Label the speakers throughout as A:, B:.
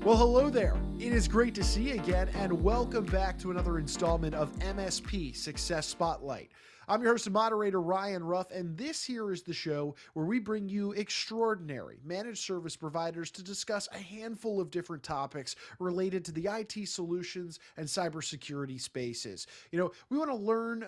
A: Well, hello there. It is great to see you again, and welcome back to another installment of MSP Success Spotlight. I'm your host and moderator, Ryan Ruff, and this here is the show where we bring you extraordinary managed service providers to discuss a handful of different topics related to the IT solutions and cybersecurity spaces. We want to learn,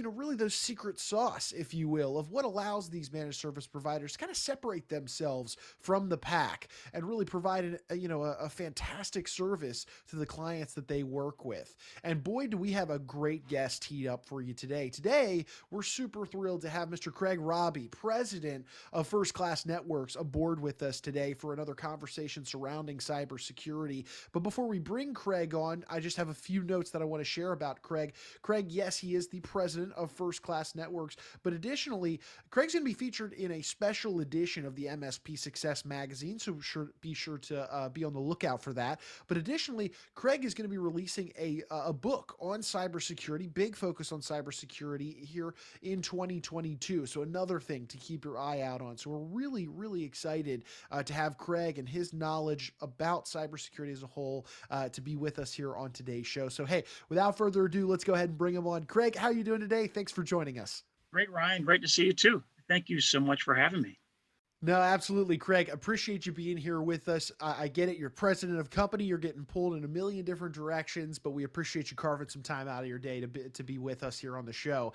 A: really those secret sauce, if you will, of what allows these managed service providers to kind of separate themselves from the pack and really provide a fantastic service to the clients that they work with. And boy, do we have a great guest teed up for you today. Today, we're super thrilled to have Mr. Craig Rabe, president of First Class Networks, aboard with us today for another conversation surrounding cybersecurity. But before we bring Craig on, I just have a few notes that I want to share about Craig. Craig, yes, he is the president of First Class Networks, but additionally, Craig's going to be featured in a special edition of the MSP Success magazine, so be sure to be on the lookout for that. But additionally, Craig is going to be releasing a book on cybersecurity, big focus on cybersecurity here in 2022. So another thing to keep your eye out on. So we're really, really excited to have Craig and his knowledge about cybersecurity as a whole to be with us here on today's show. So hey, without further ado, let's go ahead and bring him on. Craig, how are you doing today? Thanks for joining us.
B: Great, Ryan. Great to see you too. Thank you so much for having me.
A: No, absolutely, Craig. Appreciate you being here with us. I get it. You're president of company. You're getting pulled in a million different directions, but we appreciate you carving some time out of your day to be with us here on the show.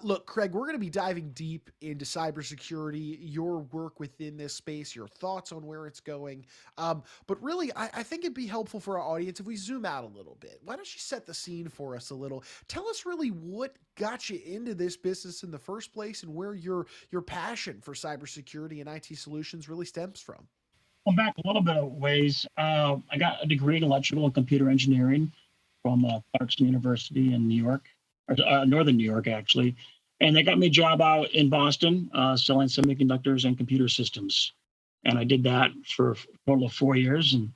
A: Look, Craig, we're going to be diving deep into cybersecurity, your work within this space, your thoughts on where it's going. But really, I think it'd be helpful for our audience if we zoom out a little bit. Why don't you set the scene for us a little? Tell us really what got you into this business in the first place and where your passion for cybersecurity and IT solutions really stems from.
B: Well, back a little bit of ways. I got a degree in electrical and computer engineering from Clarkson University in New York, or Northern New York, actually. And they got me a job out in Boston selling semiconductors and computer systems. And I did that for a total of 4 years. And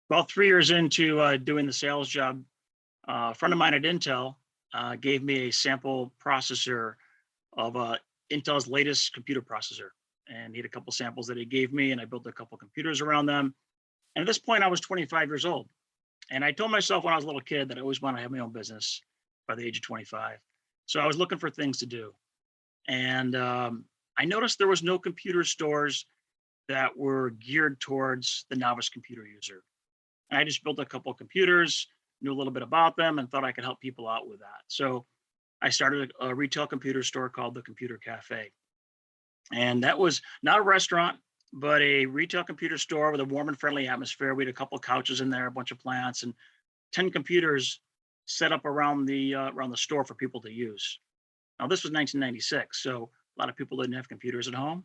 B: about 3 years into doing the sales job, a friend of mine at Intel gave me a sample processor of Intel's latest computer processor. And he had a couple samples that he gave me, and I built a couple computers around them. And at this point, I was 25 years old. And I told myself when I was a little kid that I always want to have my own business by the age of 25. So I was looking for things to do. And I noticed there was no computer stores that were geared towards the novice computer user. And I just built a couple of computers, knew a little bit about them, and thought I could help people out with that. So I started a retail computer store called the Computer Cafe. And that was not a restaurant, but a retail computer store with a warm and friendly atmosphere. We had a couple of couches in there, a bunch of plants, and 10 computers set up around the store for people to use. Now, this was 1996, so a lot of people didn't have computers at home.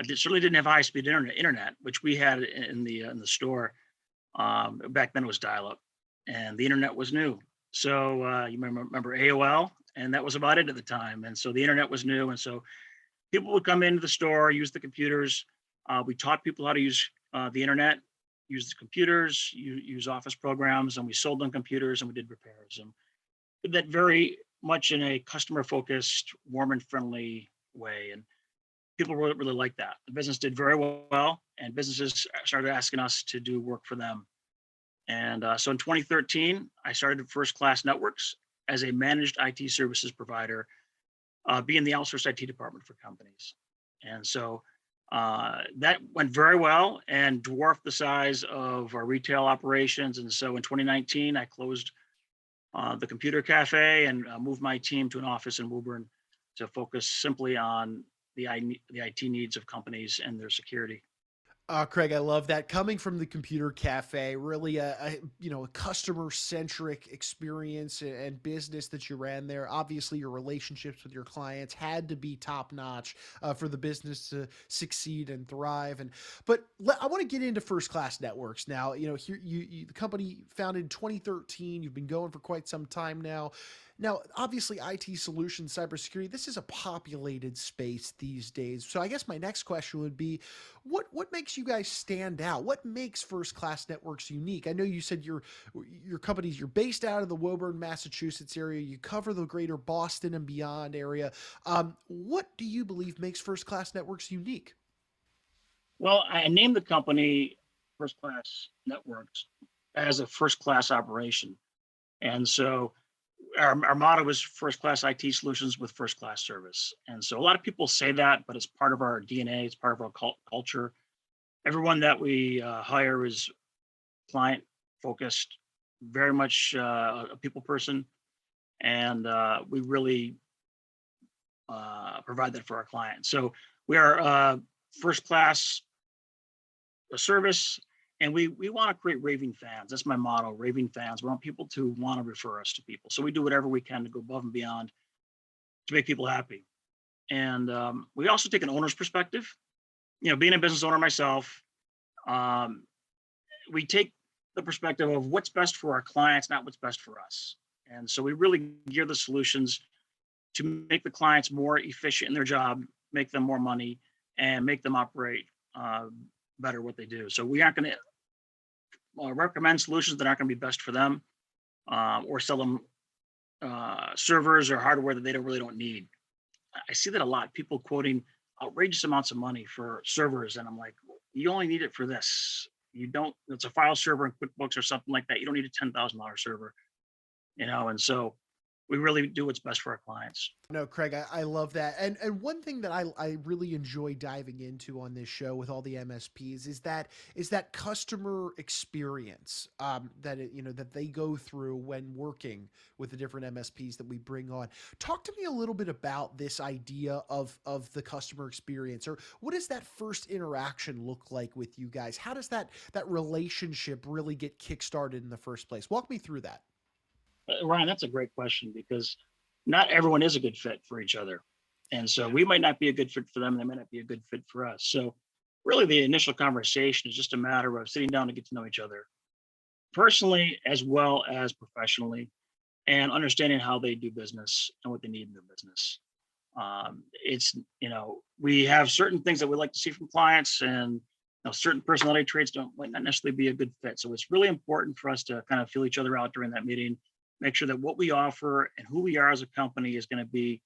B: Certainly didn't have high-speed internet, which we had in the store. Back then, it was dial-up, and the internet was new. So you remember AOL, and that was about it at the time. And so the internet was new, and so people would come into the store, use the computers. We taught people how to use the internet, use the computers, use office programs, and we sold them computers and we did repairs. And did that very much in a customer-focused, warm and friendly way. And people really, really liked that. The business did very well, and businesses started asking us to do work for them. And so in 2013, I started First Class Networks as a managed IT services provider, being the outsourced IT department for companies. And so that went very well and dwarfed the size of our retail operations. And so in 2019, I closed the Computer Cafe and moved my team to an office in Woburn to focus simply on the IT needs of companies and their security.
A: Craig, I love that. Coming from the Computer Cafe, really a customer centric experience and business that you ran there. Obviously, your relationships with your clients had to be top notch for the business to succeed and thrive. But I want to get into First Class Networks now. Here the company founded in 2013. You've been going for quite some time now. Now, obviously, IT solutions, cybersecurity, this is a populated space these days. So I guess my next question would be, what makes you guys stand out? What makes First Class Networks unique? I know you said your companies, you're based out of the Woburn, Massachusetts area. You cover the greater Boston and beyond area. What do you believe makes First Class Networks unique?
B: Well, I named the company first class networks as a first class operation. And so our motto is first class IT solutions with first class service. And so a lot of people say that, but it's part of our DNA, it's part of our culture. Everyone that we hire is client focused, very much a people person, and we really provide that for our clients. So we are first class service, and we want to create raving fans. That's my motto: raving fans. We want people to want to refer us to people. So we do whatever we can to go above and beyond to make people happy. And we also take an owner's perspective. You know, being a business owner myself, um, we take the perspective of what's best for our clients, not what's best for us. And so we really gear the solutions to make the clients more efficient in their job, make them more money, and make them operate better what they do. So we aren't going to recommend solutions that aren't going to be best for them, or sell them servers or hardware that they really don't need. I see that a lot. People quoting outrageous amounts of money for servers, and I'm like, you only need it for this. You don't. It's a file server in QuickBooks or something like that. You don't need a $10,000 server, you know. And so we really do what's best for our clients.
A: No, Craig, I love that. And one thing that I really enjoy diving into on this show with all the MSPs is that customer experience that that they go through when working with the different MSPs that we bring on. Talk to me a little bit about this idea of the customer experience, or what does that first interaction look like with you guys? How does that relationship really get kickstarted in the first place? Walk me through that.
B: Ryan, that's a great question, because not everyone is a good fit for each other. And so we might not be a good fit for them, and they might not be a good fit for us. So really the initial conversation is just a matter of sitting down to get to know each other personally as well as professionally, and understanding how they do business and what they need in their business. It's, we have certain things that we like to see from clients, and certain personality traits might not necessarily be a good fit. So it's really important for us to kind of feel each other out during that meeting, make sure that what we offer and who we are as a company is going to be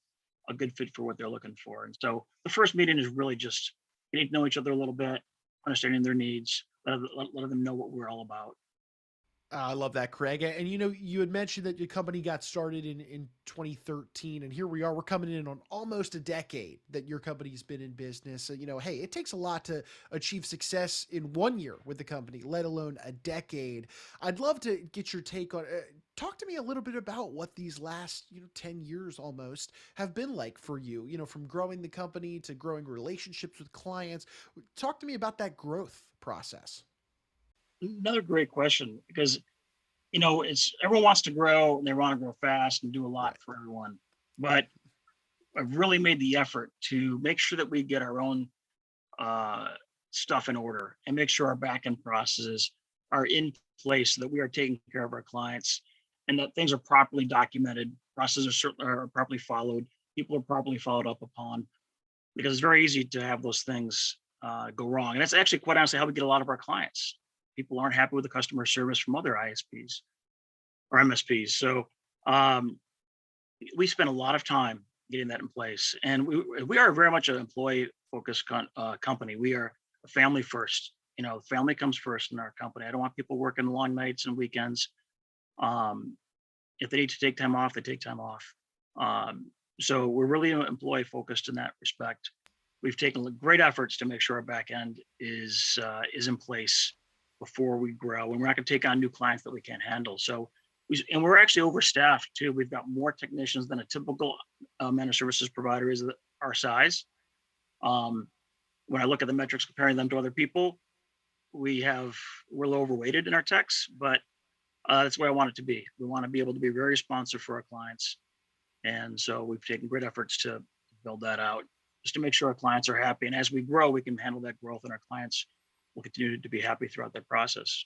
B: a good fit for what they're looking for. And so the first meeting is really just getting to know each other a little bit, understanding their needs, let them know what we're all about.
A: I love that, Craig. And you had mentioned that your company got started in 2013, and here we are. We're coming in on almost a decade that your company's been in business. So, hey, it takes a lot to achieve success in 1 year with the company, let alone a decade. I'd love to get your take on. Talk to me a little bit about what these last 10 years almost have been like for you. From growing the company to growing relationships with clients. Talk to me about that growth process.
B: Another great question, because it's everyone wants to grow and they want to grow fast and do a lot
A: Right.
B: for everyone. But I've really made the effort to make sure that we get our own uh, stuff in order, and make sure our back end processes are in place so that we are taking care of our clients, and that things are properly documented, processes are properly followed, people are properly followed up upon, because it's very easy to have those things go wrong. And that's actually quite honestly how we get a lot of our clients. People aren't happy with the customer service from other ISPs or MSPs. So um, we spend a lot of time getting that in place. And we are very much an employee focused company. We are a family first. Family comes first in our company. I don't want people working long nights and weekends. Um, if they need to take time off, they take time off. So we're really employee focused in that respect. We've taken great efforts to make sure our back end is in place before we grow, and we're not going to take on new clients that we can't handle. So, and we're actually overstaffed too. We've got more technicians than a typical managed services provider is our size. Um, when I look at the metrics comparing them to other people, we're a little overweighted in our techs, but that's where I want it to be. We want to be able to be very responsive for our clients, and so we've taken great efforts to build that out, just to make sure our clients are happy. And as we grow, we can handle that growth, and our clients will continue to be happy throughout that process.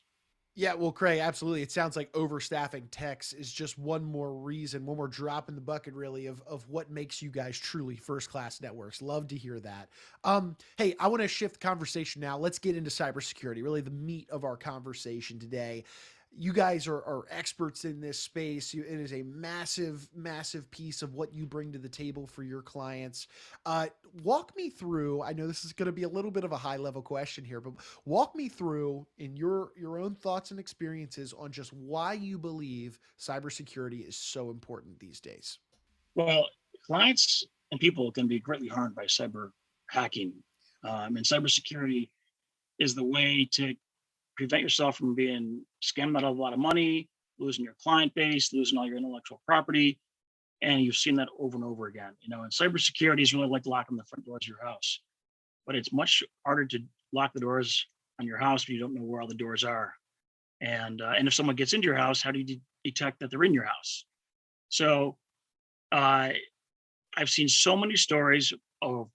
A: Yeah, well, Craig, absolutely. It sounds like overstaffing techs is just one more reason, one more drop in the bucket, really, of what makes you guys truly first class networks. Love to hear that. Hey, I want to shift the conversation now. Let's get into cybersecurity, really the meat of our conversation today. You guys are experts in this space. It is a massive, massive piece of what you bring to the table for your clients. Uh, Walk me through. I know this is going to be a little bit of a high level question here, but walk me through in your own thoughts and experiences on just why you believe cybersecurity is so important these days.
B: Well, clients and people can be greatly harmed by cyber hacking. And cybersecurity is the way to prevent yourself from being scammed out of a lot of money, losing your client base, losing all your intellectual property. And you've seen that over and over again. And cybersecurity is really like locking the front doors of your house, but it's much harder to lock the doors on your house if you don't know where all the doors are. And if someone gets into your house, how do you detect that they're in your house? So uh, I've seen so many stories of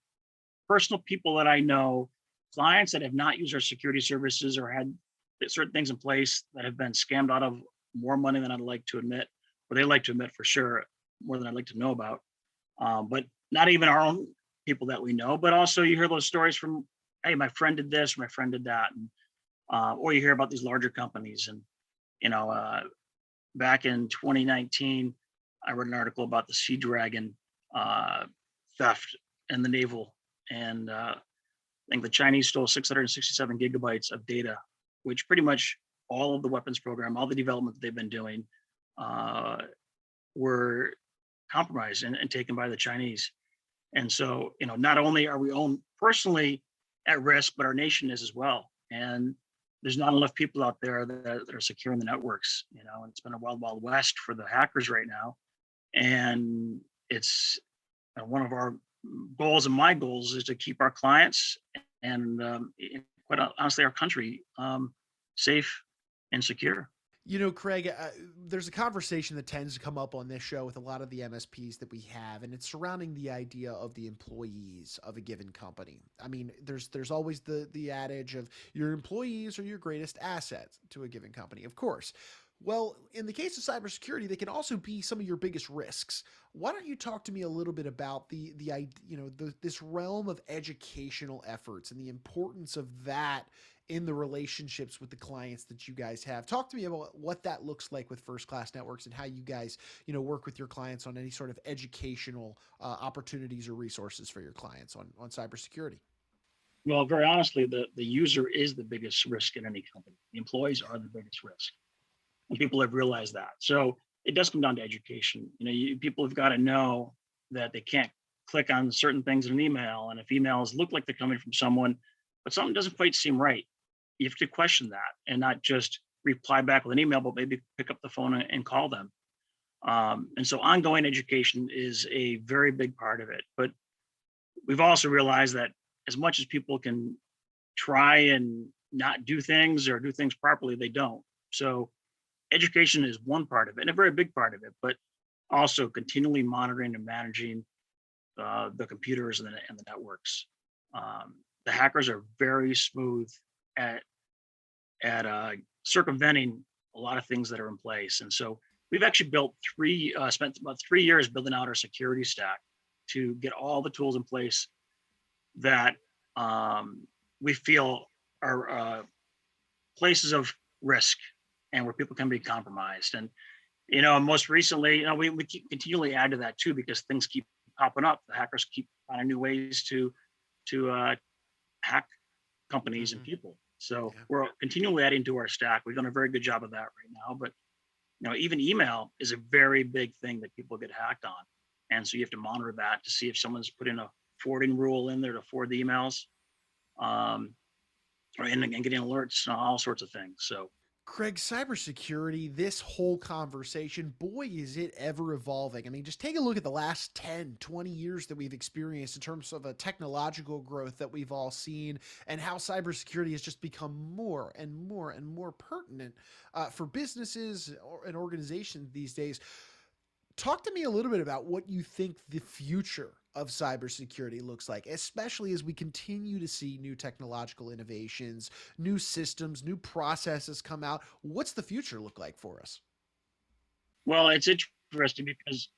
B: personal people that I know, clients that have not used our security services or had certain things in place that have been scammed out of more money than I'd like to admit, or they like to admit for sure, more than I'd like to know about. But not even our own people that we know, but also you hear those stories from, hey, my friend did this, or my friend did that, and or you hear about these larger companies. And you know, uh, back in 2019, I wrote an article about the Sea Dragon uh, theft and the naval, and I think the Chinese stole 667 gigabytes of data, which pretty much all of the weapons program, all the development that they've been doing, uh, were compromised and taken by the Chinese. And so, not only are we own personally at risk, but our nation is as well. And there's not enough people out there that are securing the networks, and it's been a wild, wild west for the hackers right now. And it's one of our goals, and my goals is to keep our clients and quite honestly, our country safe and secure.
A: Craig, there's a conversation that tends to come up on this show with a lot of the MSPs that we have, and it's surrounding the idea of the employees of a given company. I mean, there's always the adage of your employees are your greatest asset to a given company, of course. Well, in the case of cybersecurity, they can also be some of your biggest risks. Why don't you talk to me a little bit about this realm of educational efforts and the importance of that in the relationships with the clients that you guys have? Talk to me about what that looks like with First Class Networks and how you guys, work with your clients on any sort of educational opportunities or resources for your clients on cybersecurity.
B: Well, very honestly, the user is the biggest risk in any company. The employees are the biggest risk, and people have realized that. So it does come down to education. People have got to know that they can't click on certain things in an email, and if emails look like they're coming from someone, but something doesn't quite seem right, you have to question that and not just reply back with an email, but maybe pick up the phone and call them. And so ongoing education is a very big part of it. But we've also realized that as much as people can try and not do things or do things properly, they don't. So education is one part of it and a very big part of it, but also continually monitoring and managing the computers and the networks. The hackers are very smooth at circumventing a lot of things that are in place. And so we've actually spent about 3 years building out our security stack to get all the tools in place that we feel are places of risk and where people can be compromised. And most recently, we continually add to that too, because things keep popping up. The hackers keep finding new ways to hack companies and people. So
A: Yeah.
B: we're continually adding to our stack. We've done a very good job of that right now. But even email is a very big thing that people get hacked on, and so you have to monitor that to see if someone's put in a forwarding rule in there to forward the emails, and getting alerts and all sorts of things. So
A: Craig, cybersecurity, this whole conversation, boy, is it ever evolving. I mean, just take a look at the last 10, 20 years that we've experienced in terms of a technological growth that we've all seen, and how cybersecurity has just become more and more and more pertinent for businesses and organizations these days. Talk to me a little bit about what you think the future of cybersecurity looks like, especially as we continue to see new technological innovations, new systems, new processes come out. What's the future look like for us?
B: well, it's interesting because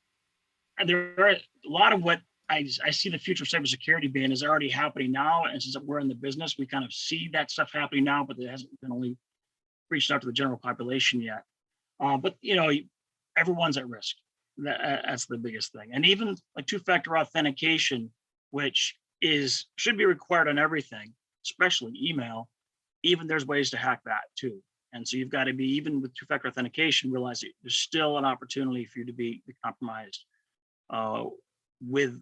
B: there are a lot of what I see the future of cybersecurity being is already happening now. And since we're in the business, we kind of see that stuff happening now, but it hasn't been only reached out to the general population yet. But everyone's at risk. That's the biggest thing. And even like two-factor authentication, which should be required on everything, especially email, even there's ways to hack that too. And so you've got to be, even with two-factor authentication, realize that there's still an opportunity for you to be compromised with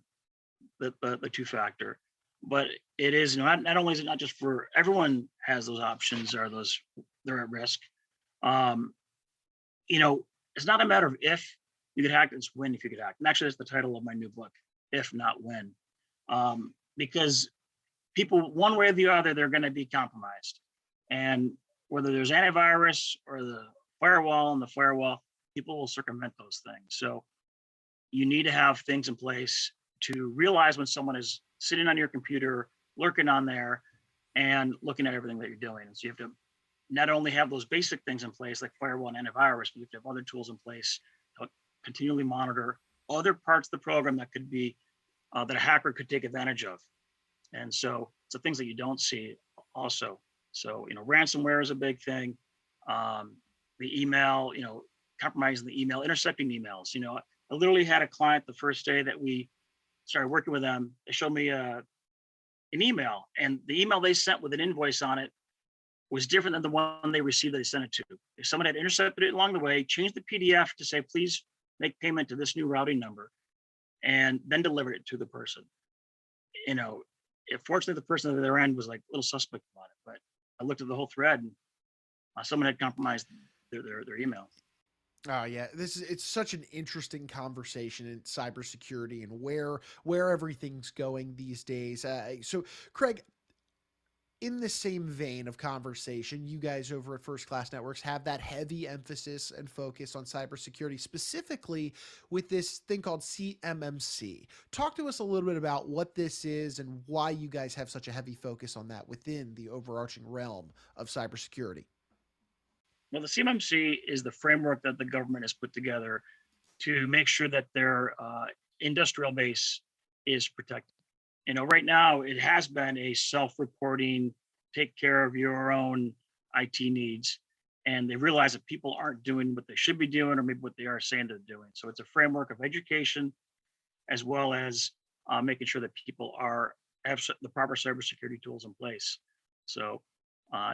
B: the two-factor. But it is, not only is it not just for everyone has those options, or they're at risk. It's not a matter of if you get hacked, it's when if you get hacked. And actually, that's the title of my new book, If Not When. Because people, one way or the other, they're going to be compromised. And whether there's antivirus or the firewall, people will circumvent those things. So you need to have things in place to realize when someone is sitting on your computer, lurking on there, and looking at everything that you're doing. And so you have to not only have those basic things in place like firewall and antivirus, but you have to have other tools in place to continually monitor other parts of the program that could be that a hacker could take advantage of. And so it's the things that you don't see also. So ransomware is a big thing. The email, compromising the email, intercepting emails. I literally had a client the first day that we started working with them. They showed me an email, and the email they sent with an invoice on it was different than the one they received that they sent it to. If someone had intercepted it along the way, changed the PDF to say, please make payment to this new routing number, and then deliver it to the person. Fortunately, the person at the other end was like a little suspect about it, but I looked at the whole thread, and someone had compromised their email.
A: Oh yeah, it's such an interesting conversation in cybersecurity and where everything's going these days. So Craig, in the same vein of conversation, you guys over at First Class Networks have that heavy emphasis and focus on cybersecurity, specifically with this thing called CMMC. Talk to us a little bit about what this is and why you guys have such a heavy focus on that within the overarching realm of cybersecurity.
B: Well, the CMMC is the framework that the government has put together to make sure that their industrial base is protected. Right now it has been a self-reporting, take care of your own IT needs, and they realize that people aren't doing what they should be doing, or maybe what they are saying they're doing. So it's a framework of education, as well as making sure that people have the proper cybersecurity tools in place. So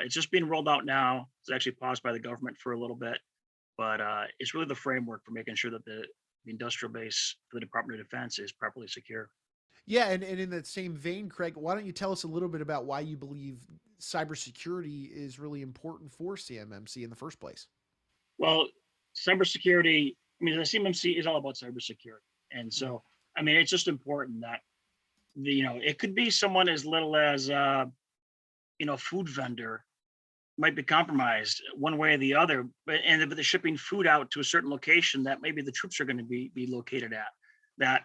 B: it's just being rolled out now. It's actually paused by the government for a little bit, but it's really the framework for making sure that the industrial base for the Department of Defense is properly secure.
A: Yeah, and in that same vein, Craig, why don't you tell us a little bit about why you believe cybersecurity is really important for CMMC in the first place?
B: Well, cybersecurity, the CMMC is all about cybersecurity. And so, it's just important that it could be someone as little as food vendor might be compromised one way or the other, but they're shipping food out to a certain location that maybe the troops are going to be located at. That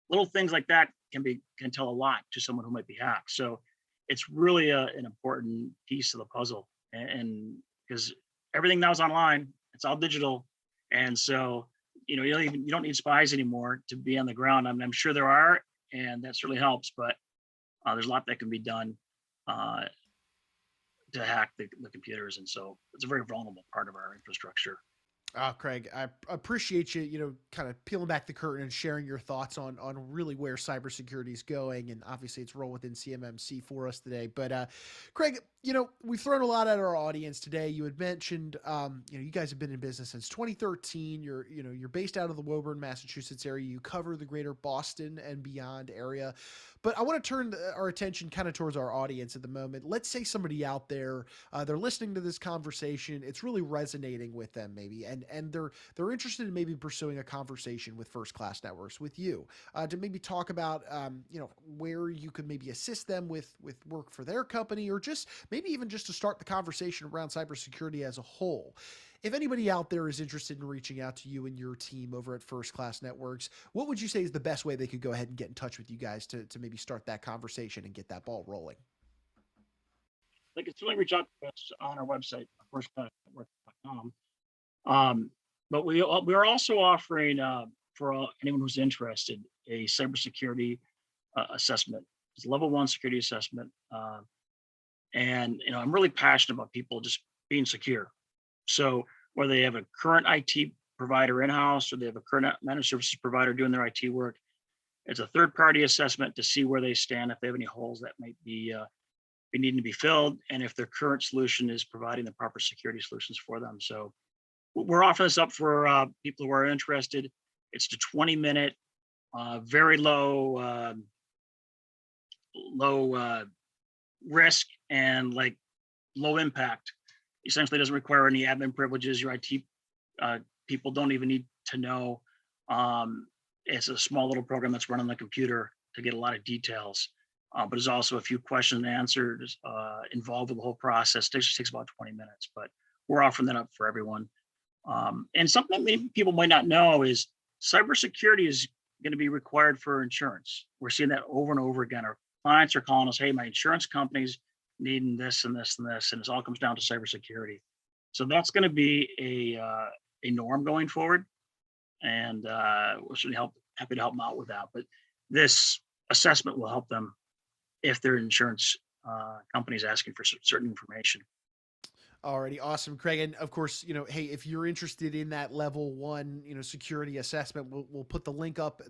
B: little things like that can tell a lot to someone who might be hacked. So it's really an important piece of the puzzle, and because everything now is online, it's all digital, and so you don't need spies anymore to be on the ground. I'm sure there are, and that certainly helps, but there's a lot that can be done to hack the computers, and so it's a very vulnerable part of our infrastructure.
A: Craig, I appreciate you, kind of peeling back the curtain and sharing your thoughts on really where cybersecurity is going, and obviously its role within CMMC for us today. But Craig, we've thrown a lot at our audience today. You had mentioned, you guys have been in business since 2013. You're based out of the Woburn, Massachusetts area. You cover the greater Boston and beyond area. But I want to turn our attention kind of towards our audience at the moment. Let's say somebody out there, they're listening to this conversation. It's really resonating with them maybe. And they're interested in maybe pursuing a conversation with First Class Networks, with you, to maybe talk about, where you could maybe assist them with work for their company, or just maybe even just to start the conversation around cybersecurity as a whole. If anybody out there is interested in reaching out to you and your team over at First Class Networks, what would you say is the best way they could go ahead and get in touch with you guys to maybe start that conversation and get that ball rolling?
B: They can certainly reach out to us on our website, firstclassnetwork.com. But we're also offering, for anyone who's interested, a cybersecurity assessment. It's a level 1 security assessment. And, I'm really passionate about people just being secure. So whether they have a current IT provider in-house or they have a current managed services provider doing their IT work, it's a third-party assessment to see where they stand, if they have any holes that might be needing to be filled, and if their current solution is providing the proper security solutions for them. So we're offering this up for people who are interested. It's the 20-minute, very low risk and like low impact. Essentially, doesn't require any admin privileges. Your IT people don't even need to know. It's a small little program that's run on the computer to get a lot of details. But there's also a few questions and answers involved with the whole process. It just takes about 20 minutes, but we're offering that up for everyone. And something that many people might not know is cybersecurity is going to be required for insurance. We're seeing that over and over again. Our clients are calling us, hey, my insurance company's needing this and this and this, and it all comes down to cybersecurity. So that's going to be a norm going forward, and we're certainly happy to help them out with that. But this assessment will help them if their insurance company is asking for certain information.
A: Alrighty, awesome, Craig. And of course, hey, if you're interested in that level 1, security assessment, we'll put the link up,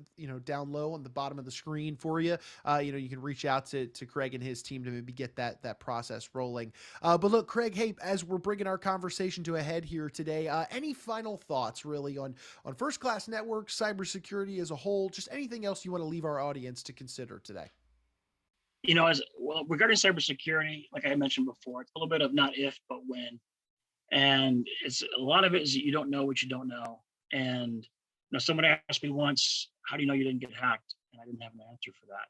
A: down low on the bottom of the screen for you. You can reach out to Craig and his team to maybe get that process rolling. But look, Craig, hey, as we're bringing our conversation to a head here today, any final thoughts really on First Class Network, cybersecurity as a whole, just anything else you want to leave our audience to consider today?
B: As well regarding cybersecurity, like I mentioned before, it's a little bit of not if but when, and it's a lot of it is you don't know what you don't know. And someone asked me once, "How do you know you didn't get hacked?" And I didn't have an answer for that.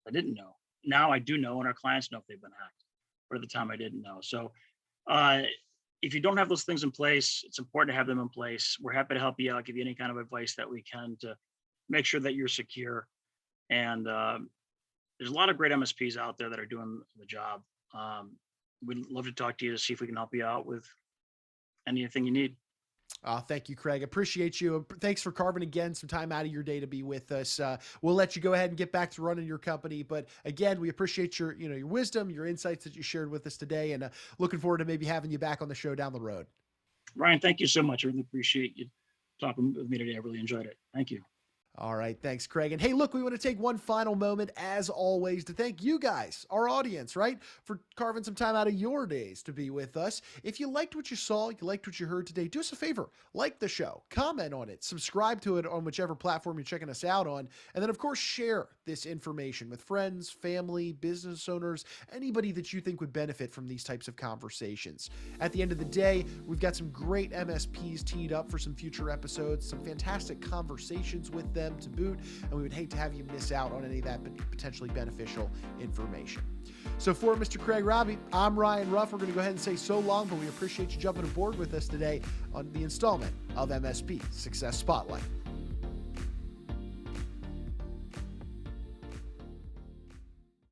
B: I didn't know. Now I do know, and our clients know if they've been hacked. But at the time, I didn't know. So, if you don't have those things in place, it's important to have them in place. We're happy to help you out, give you any kind of advice that we can to make sure that you're secure. And there's a lot of great MSPs out there that are doing the job. We'd love to talk to you to see if we can help you out with anything you need.
A: Thank you, Craig. Appreciate you. Thanks for carving again some time out of your day to be with us. We'll let you go ahead and get back to running your company. But again, we appreciate your wisdom, your insights that you shared with us today, and looking forward to maybe having you back on the show down the road.
B: Ryan, thank you so much. I really appreciate you talking with me today. I really enjoyed it. Thank you.
A: All right. Thanks, Craig. And hey, look, we want to take one final moment, as always, to thank you guys, our audience, right, for carving some time out of your days to be with us. If you liked what you saw, you liked what you heard today, do us a favor, like the show, comment on it, subscribe to it on whichever platform you're checking us out on, and then, of course, share this information with friends, family, business owners, anybody that you think would benefit from these types of conversations. At the end of the day, we've got some great MSPs teed up for some future episodes, some fantastic conversations with them to boot, and we would hate to have you miss out on any of that potentially beneficial information. So for Mr. Craig Rabe, I'm Ryan Ruff. We're going to go ahead and say so long, but we appreciate you jumping aboard with us today on the installment of MSP Success Spotlight.